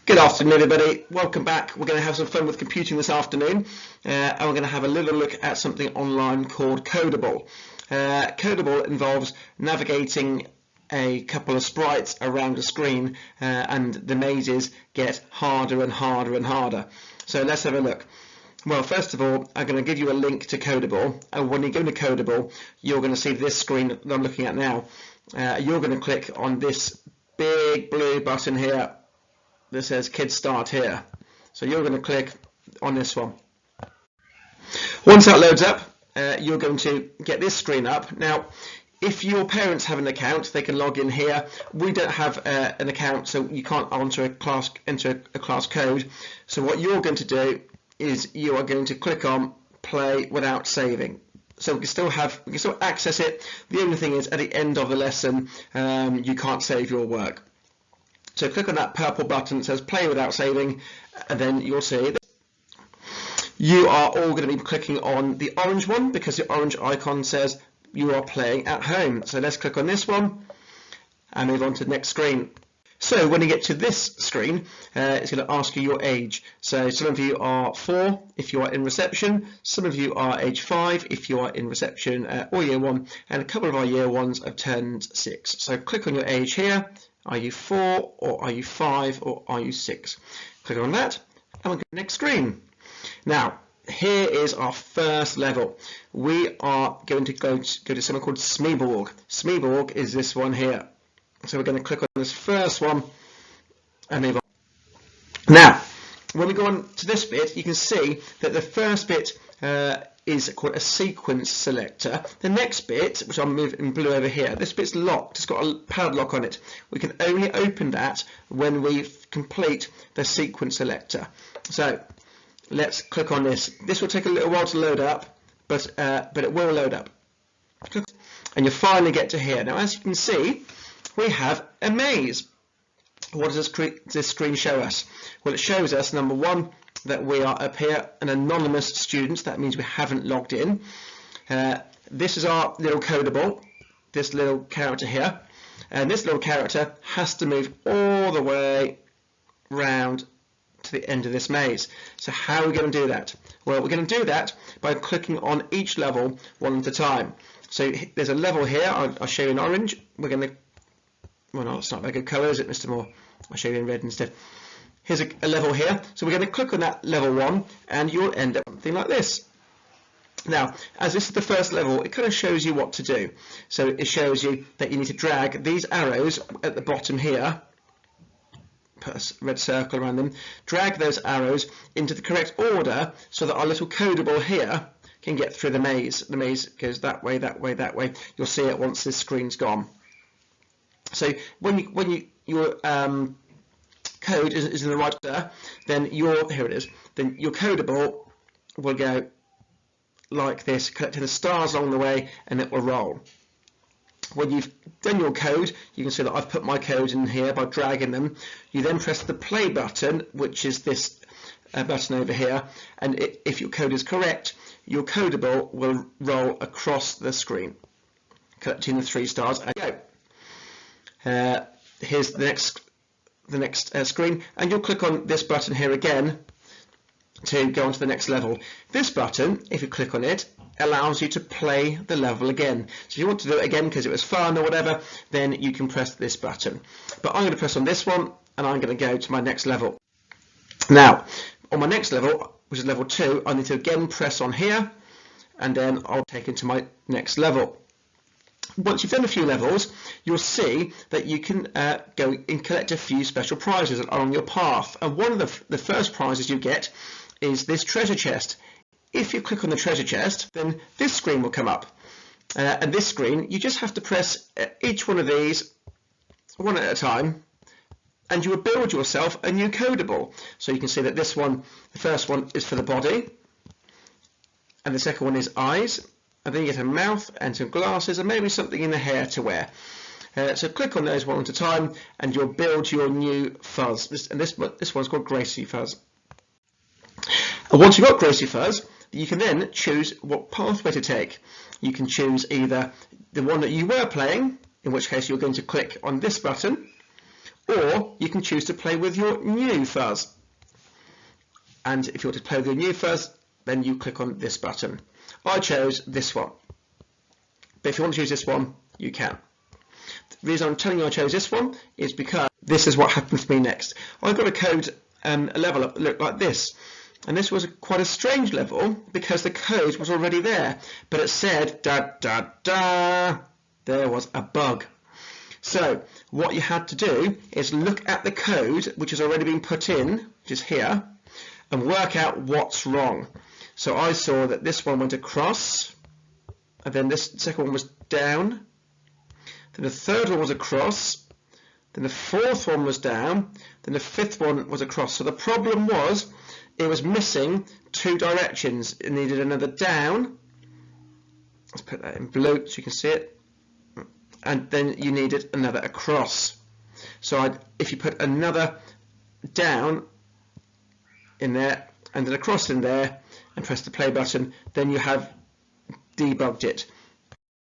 Good afternoon, everybody. Welcome back. We're going to have some fun with computing this afternoon, and we're going to have a little look at something online called Kodable. Kodable involves navigating a couple of sprites around a screen, and the mazes get harder and harder and harder. So let's have a look. Well, first of all, I'm going to give you a link to Kodable, and when you go to Kodable, you're going to see this screen that I'm looking at now. You're going to click on this big blue button here that says Kids Start Here. So you're going to click on this one. Once that loads up, you're going to get this screen up. Now, if your parents have an account, they can log in here. We don't have an account, so you can't enter a class code. So what you're going to do is you are going to click on Play Without Saving. So we can still access it. The only thing is, at the end of the lesson, you can't save your work. So click on that purple button that says Play Without Saving, and then you'll see that you are all going to be clicking on the orange one because the orange icon says you are playing at home. So let's click on this one and move on to the next screen. So when you get to this screen, it's going to ask you your age. So some of you are 4 if you are in reception, some of you are age 5 if you are in reception or year 1, and a couple of our year 1s have turned 6. So click on your age here. Are you 4 or are you 5 or are you 6? Click on that and we'll go to the next screen. Now, here is our first level. We are going to go to something called Smee Borg. Smee Borg is this one here. So we're going to click on this first one and move on. Now, when we go on to this bit, you can see that the first bit is called a sequence selector. The next bit, which I'll move in blue over here, this bit's locked. It's got a padlock on it. We can only open that when we complete the sequence selector. So let's click on this. This will take a little while to load up, but it will load up. And you'll finally get to here. Now, as you can see, we have a maze. What does this screen show us? Well, it shows us, number one, that we are up here an anonymous student. That means we haven't logged in. This is our little Kodable, this little character here, and this little character has to move all the way round to the end of this maze. So how are we going to do that? Well, we're going to do that by clicking on each level one at a time. So there's a level here. I'll show you in orange. We're going to, well, no, it's not a very good colour, is it, Mr. Moore? I'll show you in red instead. Here's a level here, so we're going to click on that level 1 and you'll end up something like this. Now, as this is the first level, it kind of shows you what to do. So it shows you that you need to drag these arrows at the bottom here, put a red circle around them, drag those arrows into the correct order so that our little Kodable here can get through the maze. The maze goes that way, that way, that way. You'll see it once this screen's gone. So when your code is in the right order, then your Kodable will go like this, collecting the stars along the way, and it will roll. When you've done your code, you can see that I've put my code in here by dragging them. You then press the play button, which is this button over here, and if your code is correct, your Kodable will roll across the screen, collecting the 3 stars. And go. Here's the next screen, and you'll click on this button here again to go on to the next level. This button, if you click on it, allows you to play the level again. So if you want to do it again because it was fun or whatever, then you can press this button. But I'm going to press on this one and I'm going to go to my next level. Now, on my next level, which is level 2, I need to again press on here and then I'll take it to my next level. Once you've done a few levels, you'll see that you can go and collect a few special prizes along your path. And one of the first prizes you get is this treasure chest. If you click on the treasure chest, then this screen will come up. And this screen, you just have to press each one of these one at a time, and you will build yourself a new Kodable. So you can see that this one, the first one is for the body, and the second one is eyes. And then you get a mouth and some glasses and maybe something in the hair to wear. So click on those one at a time and you'll build your new fuzz. This one's called Gracie Fuzz. And once you've got Gracie Fuzz, you can then choose what pathway to take. You can choose either the one that you were playing, in which case you're going to click on this button, or you can choose to play with your new fuzz. And if you want to play with your new fuzz, then you click on this button. I chose this one, but if you want to choose this one, you can. The reason I'm telling you I chose this one is because this is what happened for me next. I got a code, a level up that looked like this, and this was quite a strange level because the code was already there, but it said da da da. There was a bug. So what you had to do is look at the code which has already been put in, which is here, and work out what's wrong. So I saw that this one went across, and then this second one was down, then the third one was across, then the fourth one was down, then the fifth one was across. So the problem was it was missing two directions. It needed another down. Let's put that in blue so you can see it. And then you needed another across. So if you put another down in there and then across in there and press the play button, then you have debugged it.